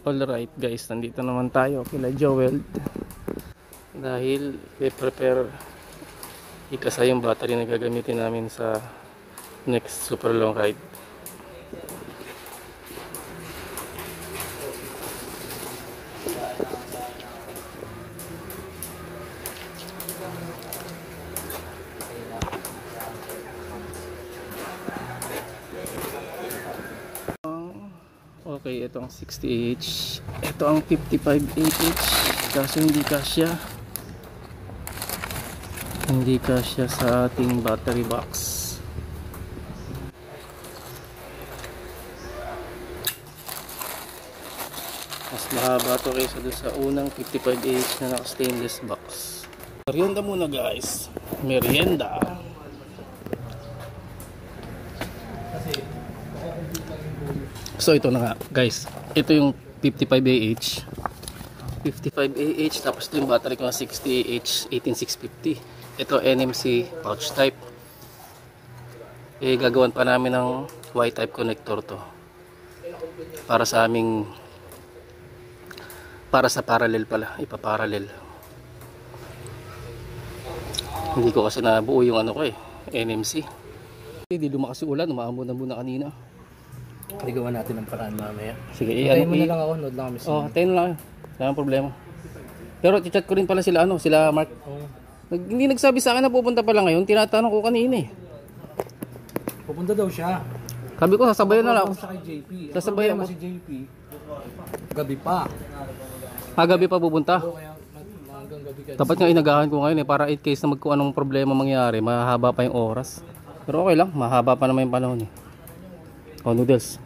Alright guys, nandito naman tayo kila Joel dahil i-prepare ikasa yung battery na gagamitin namin sa next super long ride. Okay, ito ang 60H, ito ang 55AH, kaso hindi kasya sa ating battery box. Mas mahaba to kaysa doon sa unang 55AH na naka stainless box. Merienda muna guys, merienda. So ito na nga guys, ito yung 55AH tapos ito yung battery ko na 60AH 18650. Ito NMC pouch type. Gagawan pa namin ng Y type connector to para sa aming parallel pala, ipaparallel. Hindi ko kasi nabuo yung ano ko NMC. Hindi lumakas yung ulan, umaambon na muna kanina. Ligawan natin ng paraan mamaya. Sige, tayo mo na lang ako, nood lang kami. Tayo na lang. Wala nang problema. Pero i-chat ko rin pala sila sila Mark. Hindi nagsabi sa akin na pupunta pala ngayon. Tinatanong ko kanina Pupunta daw siya. Sabi ko sasabayan na lang. Siya kay JP. Sasabayan mo si JP. Gabi pa. Gabi pa pupunta. Kaya hanggang gabi ka. Dapat nga inagahan ko ngayon para in case na kung anong problema mangyari, mahaba pa yung oras. Pero okay lang, mahaba pa naman yung panahon noodles.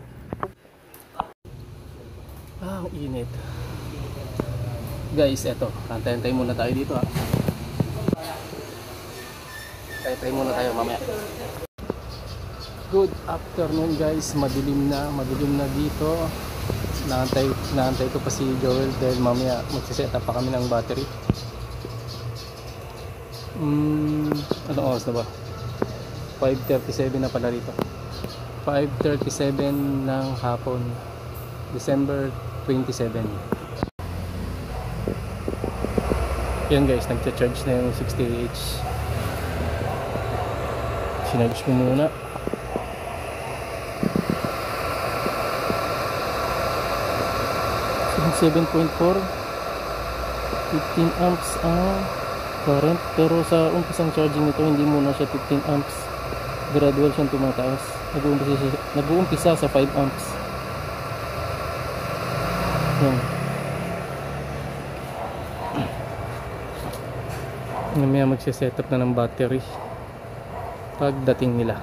Ang init. Guys, eto. Antay-antay muna tayo dito Antay muna tayo mamaya. Good afternoon guys. Madilim na dito. Naantay ko pa si Joel dahil mamaya magsiset up pa kami ng battery. Anong oras na ba? 5:37 na pala rito. 5:37 ng hapon, December 27. Yan guys, nagcha-charge na yung 60H. Sinarge ko muna. So 7.4 15 amps ang current, pero sa umpisang charging nito hindi muna siya 15 amps, gradual siyang tumataas. Nag-uumpisa sa 5 amps. Yan. Mamaya magsiset up na ng battery pagdating nila.